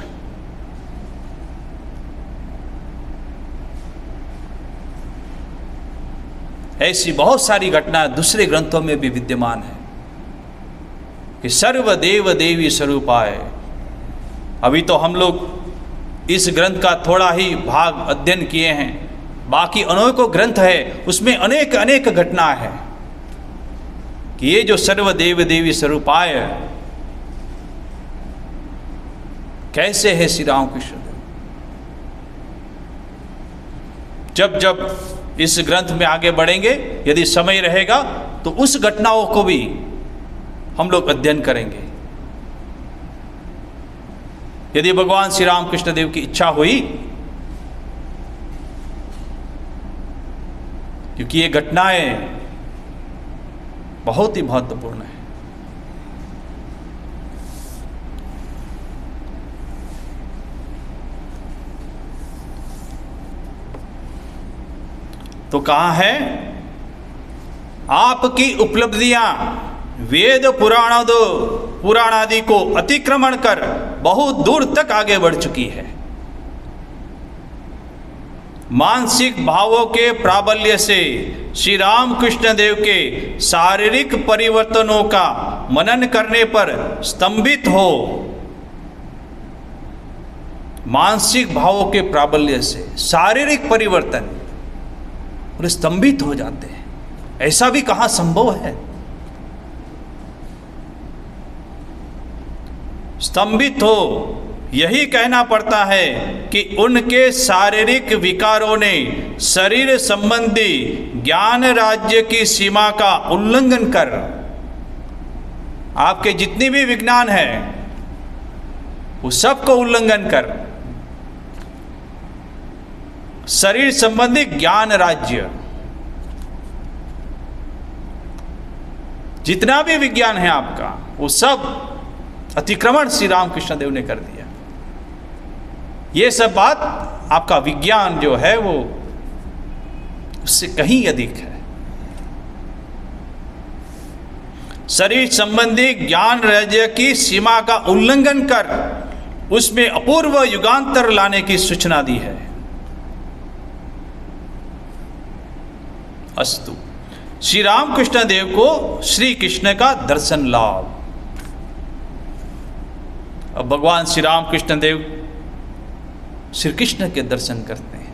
ऐसी बहुत सारी घटनाएं दूसरे ग्रंथों में भी विद्यमान है कि सर्वदेव देवी स्वरूपाय। अभी तो हम लोग इस ग्रंथ का थोड़ा ही भाग अध्ययन किए हैं, बाकी अनेकों ग्रंथ है, उसमें अनेक अनेक घटनाएं हैं कि ये जो सर्वदेव देवी स्वरूपाय कैसे है श्री रामकृष्ण देव। जब जब इस ग्रंथ में आगे बढ़ेंगे, यदि समय रहेगा तो उस घटनाओं को भी हम लोग अध्ययन करेंगे। यदि भगवान श्री रामकृष्ण देव की इच्छा हुई, क्योंकि ये घटनाएं बहुत ही महत्वपूर्ण है। तो कहाँ है आपकी उपलब्धियां वेद पुराण दो पुराण आदि को अतिक्रमण कर बहुत दूर तक आगे बढ़ चुकी है। मानसिक भावों के प्राबल्य से श्री रामकृष्ण देव के शारीरिक परिवर्तनों का मनन करने पर स्तंभित हो, मानसिक भावों के प्राबल्य से शारीरिक परिवर्तन और स्तंभित हो जाते हैं। ऐसा भी कहाँ संभव है? स्तंभित हो, यही कहना पड़ता है कि उनके शारीरिक विकारों ने शरीर संबंधी ज्ञान राज्य की सीमा का उल्लंघन कर, आपके जितनी भी विज्ञान है वो सबको उल्लंघन कर शरीर संबंधी ज्ञान राज्य, जितना भी विज्ञान है आपका, वो सब अतिक्रमण श्री रामकृष्ण देव ने कर दिया। ये सब बात आपका विज्ञान जो है वो उससे कहीं अधिक है। शरीर संबंधी ज्ञान राज्य की सीमा का उल्लंघन कर उसमें अपूर्व युगांतर लाने की सूचना दी है। अस्तु, श्री रामकृष्ण देव को श्री कृष्ण का दर्शन लाभ। अब भगवान श्री रामकृष्ण देव श्री कृष्ण के दर्शन करते हैं।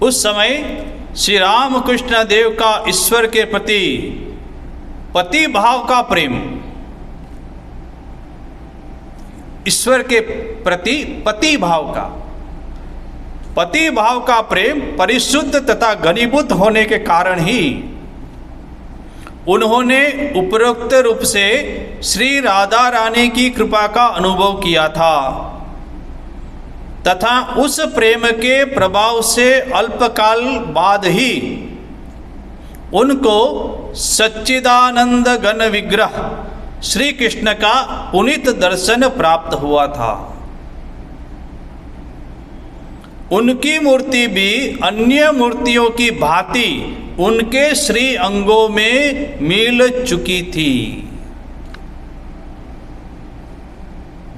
उस समय श्री रामकृष्ण देव का ईश्वर के प्रति पति भाव का प्रेम, ईश्वर के प्रति पति भाव का प्रेम परिशुद्ध तथा घनीभूत होने के कारण ही उन्होंने उपरोक्त रूप से श्री राधा रानी की कृपा का अनुभव किया था तथा उस प्रेम के प्रभाव से अल्पकाल बाद ही उनको सच्चिदानंद घन विग्रह श्री कृष्ण का पुनीत दर्शन प्राप्त हुआ था। उनकी मूर्ति भी अन्य मूर्तियों की भांति उनके श्री अंगों में मिल चुकी थी।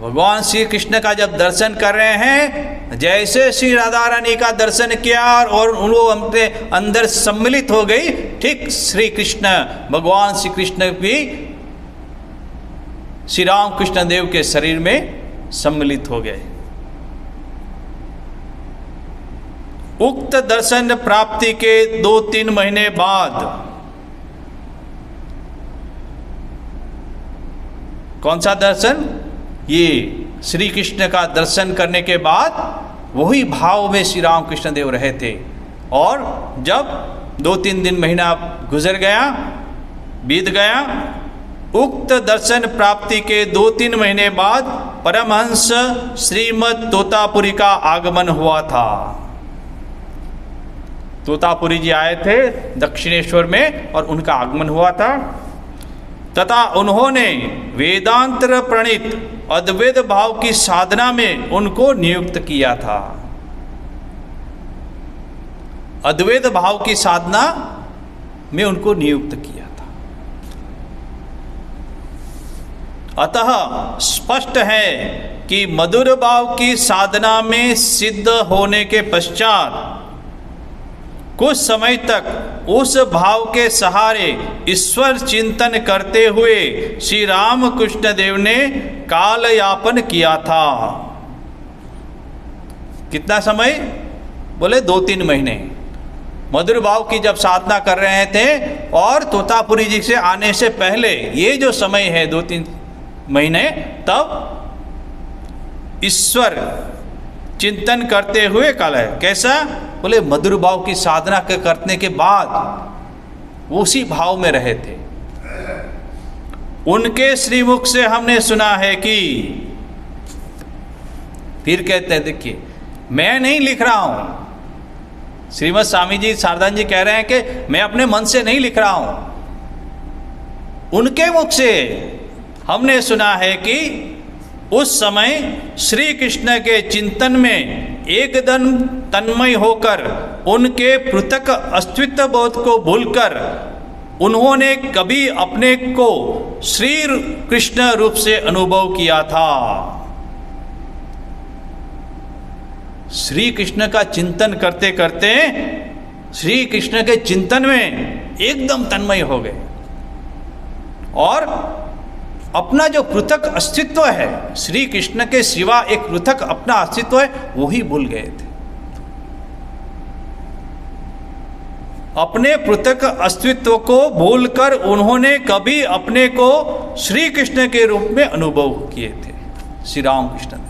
भगवान श्री कृष्ण का जब दर्शन कर रहे हैं, जैसे श्री राधा रानी का दर्शन किया और उन लोग अपने अंदर सम्मिलित हो गई, ठीक श्री कृष्ण भगवान श्री कृष्ण भी श्री रामकृष्ण देव के शरीर में सम्मिलित हो गए। उक्त दर्शन प्राप्ति के 2-3 महीने बाद, कौन सा दर्शन? ये श्री कृष्ण का दर्शन करने के बाद वही भाव में श्री रामकृष्ण देव रहे थे। और जब 2-3 दिन महीना गुजर गया, बीत गया, उक्त दर्शन प्राप्ति के 2-3 महीने बाद परमहंस श्रीमद तोतापुरी का आगमन हुआ था। तोतापुरी जी आए थे दक्षिणेश्वर में और उनका आगमन हुआ था तथा उन्होंने वेदांतर प्रणीत अद्वैत भाव की साधना में उनको नियुक्त किया था। अद्वैत भाव की साधना में उनको नियुक्त किया था। अतः स्पष्ट है कि मधुर भाव की साधना में सिद्ध होने के पश्चात कुछ समय तक उस भाव के सहारे ईश्वर चिंतन करते हुए श्री रामकृष्ण देव ने काल यापन किया था। कितना समय? बोले 2-3 महीने। मधुर भाव की जब साधना कर रहे थे और तोतापुरी जी से आने से पहले ये जो समय है 2-3 महीने, तब ईश्वर चिंतन करते हुए काल है। कैसा? बोले मधुर भाव की साधना करने के बाद उसी भाव में रहे थे। उनके श्रीमुख से हमने सुना है कि, फिर कहते हैं, देखिए मैं नहीं लिख रहा हूं, श्रीमद स्वामी जी शारदानंद जी कह रहे हैं कि मैं अपने मन से नहीं लिख रहा हूं। उनके मुख से हमने सुना है कि उस समय श्री कृष्ण के चिंतन में एकदम तन्मय होकर उनके पृथक अस्तित्व बोध को भूलकर उन्होंने कभी अपने को श्री कृष्ण रूप से अनुभव किया था। श्री कृष्ण का चिंतन करते करते श्री कृष्ण के चिंतन में एकदम तन्मय हो गए और अपना जो पृथक अस्तित्व है, श्री कृष्ण के सिवा एक पृथक अपना अस्तित्व है, वो ही भूल गए थे। अपने पृथक अस्तित्व को भूलकर उन्होंने कभी अपने को श्री कृष्ण के रूप में अनुभव किए थे, श्री राम कृष्ण देव।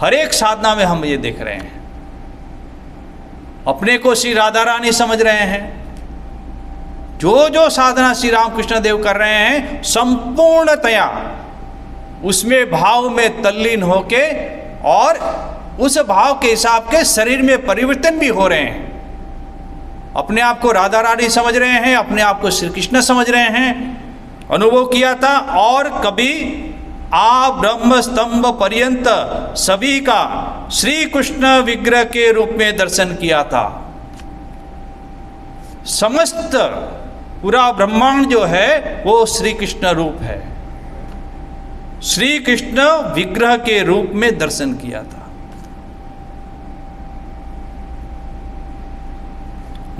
हर एक साधना में हम ये देख रहे हैं, अपने को श्री राधा रानी समझ रहे हैं। जो जो साधना श्री राम कृष्ण देव कर रहे हैं, संपूर्णतया उसमें भाव में तल्लीन होके और उस भाव के हिसाब के शरीर में परिवर्तन भी हो रहे हैं। अपने आप को राधा रानी समझ रहे हैं, अपने आप को श्री कृष्ण समझ रहे हैं। अनुभव किया था और कभी आ ब्रह्म स्तंभ पर्यंत सभी का श्री कृष्ण विग्रह के रूप में दर्शन किया था। समस्त पूरा ब्रह्मांड जो है वो श्री कृष्ण रूप है, श्री कृष्ण विग्रह के रूप में दर्शन किया था।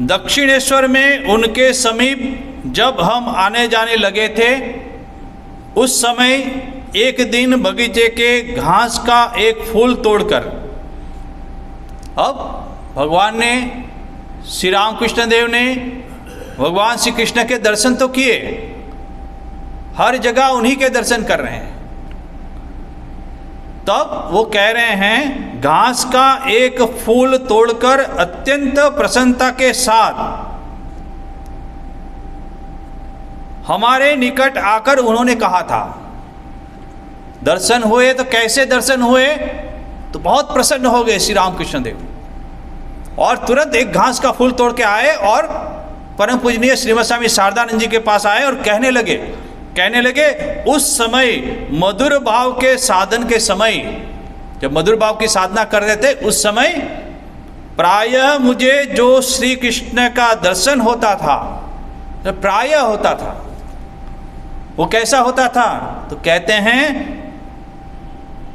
दक्षिणेश्वर में उनके समीप जब हम आने जाने लगे थे, उस समय एक दिन बगीचे के घास का एक फूल तोड़कर, अब भगवान ने, श्री राम कृष्ण देव ने भगवान श्री कृष्ण के दर्शन तो किए, हर जगह उन्हीं के दर्शन कर रहे हैं। तब वो कह रहे हैं, घास का एक फूल तोड़कर अत्यंत प्रसन्नता के साथ हमारे निकट आकर उन्होंने कहा था, दर्शन हुए तो कैसे दर्शन हुए, तो बहुत प्रसन्न हो गए श्री राम कृष्ण देव और तुरंत एक घास का फूल तोड़ के आए और परम पूजनीय श्रीमद स्वामी शारदानंद जी के पास आए और कहने लगे उस समय मधुर भाव के साधन के समय, जब मधुर भाव की साधना कर रहे थे, उस समय प्रायः मुझे जो श्री कृष्ण का दर्शन होता था, प्रायः होता था, वो कैसा होता था, तो कहते हैं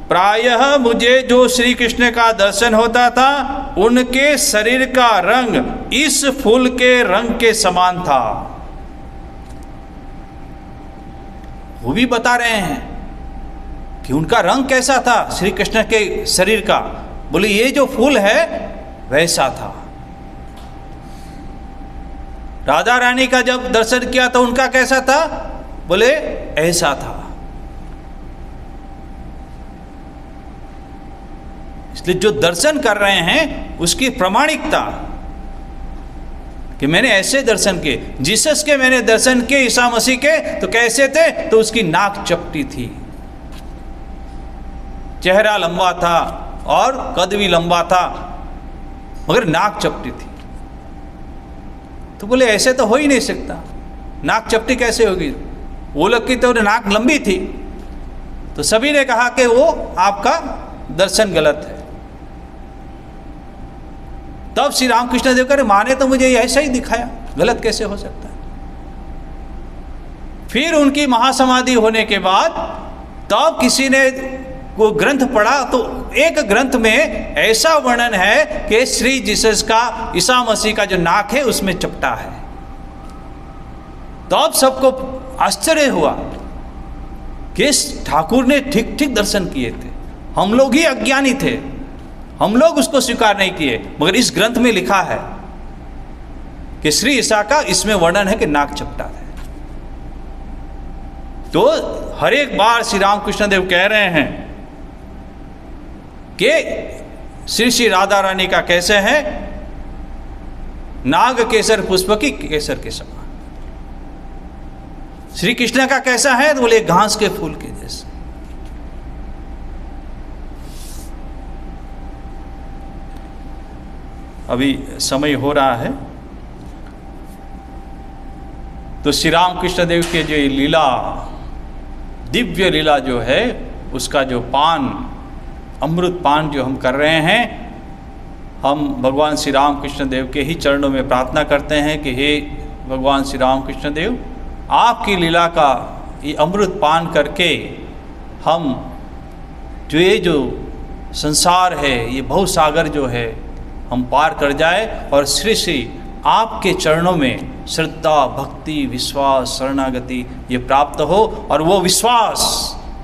प्रायः मुझे जो श्री कृष्ण का दर्शन होता था, उनके शरीर का रंग इस फूल के रंग के समान था। वो भी बता रहे हैं कि उनका रंग कैसा था श्री कृष्ण के शरीर का, बोले ये जो फूल है वैसा था। राधा रानी का जब दर्शन किया तो उनका कैसा था, बोले ऐसा था। इसलिए जो दर्शन कर रहे हैं उसकी प्रामाणिकता कि मैंने ऐसे दर्शन किए, जीसस के मैंने दर्शन किए, ईसा मसीह के, तो कैसे थे, तो उसकी नाक चपटी थी, चेहरा लंबा था और कद भी लंबा था, मगर नाक चपटी थी। तो बोले ऐसे तो हो ही नहीं सकता, नाक चपटी कैसे होगी, वो लोग की तो नाक लंबी थी। तो सभी ने कहा कि वो आपका दर्शन गलत है। तब श्री रामकृष्ण देव कह माने तो मुझे ऐसा ही दिखाया, गलत कैसे हो सकता है। फिर उनकी महासमाधि होने के बाद तब किसी ने वो ग्रंथ पढ़ा, तो एक ग्रंथ में ऐसा वर्णन है कि श्री जीसस का, ईसा मसीह का जो नाक है उसमें चपटा है। तब सबको आश्चर्य हुआ कि ठाकुर ने ठीक ठीक दर्शन किए थे, हम लोग ही अज्ञानी थे, हम लोग उसको स्वीकार नहीं किए, मगर इस ग्रंथ में लिखा है कि श्री ईसा का इसमें वर्णन है कि नाक चपटा है। तो हर एक बार श्री रामकृष्ण देव कह रहे हैं कि श्री श्री राधा रानी का कैसे है, नाग केसर पुष्प की केसर के समान। श्री कृष्ण का कैसा है, तो बोले घास के फूल के जैसे। अभी समय हो रहा है, तो श्री राम कृष्ण देव के जो लीला, दिव्य लीला जो है, उसका जो पान, अमृत पान जो हम कर रहे हैं, हम भगवान श्री राम कृष्ण देव के ही चरणों में प्रार्थना करते हैं कि हे भगवान श्री राम कृष्ण देव, आपकी लीला का ये अमृत पान करके हम जो संसार है, ये भवसागर जो है, हम पार कर जाए और श्री श्री आपके चरणों में श्रद्धा, भक्ति, विश्वास, शरणागति ये प्राप्त हो और वो विश्वास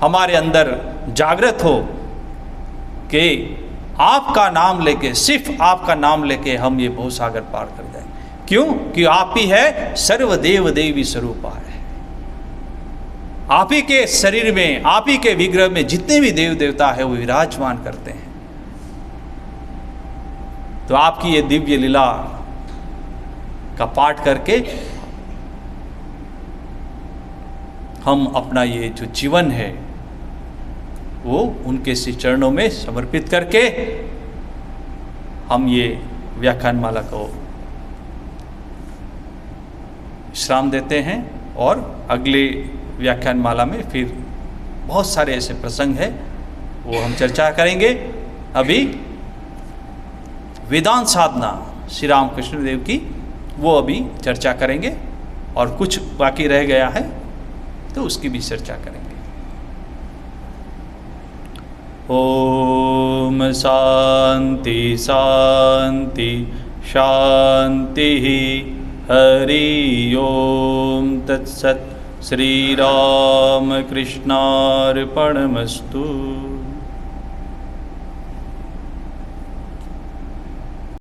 हमारे अंदर जागृत हो कि आपका नाम लेके, सिर्फ आपका नाम लेके हम ये भवसागर पार कर जाए। क्यों? कि आप ही है सर्वदेव देवी स्वरूपा है। आप ही के शरीर में, आप ही के विग्रह में जितने भी देव देवता है वो विराजमान करते हैं। तो आपकी ये दिव्य लीला का पाठ करके हम अपना ये जो जीवन है वो उनके श्री चरणों में समर्पित करके हम ये व्याख्यानमाला को विश्राम देते हैं। और अगले व्याख्यानमाला में फिर बहुत सारे ऐसे प्रसंग हैं, वो हम चर्चा करेंगे। अभी वेदांत साधना श्री राम कृष्ण देव की वो अभी चर्चा करेंगे, और कुछ बाकी रह गया है तो उसकी भी चर्चा करेंगे। ओम शांति शांति शांति। हरि ओम तत्सत्। श्री राम कृष्णार्पणमस्तु।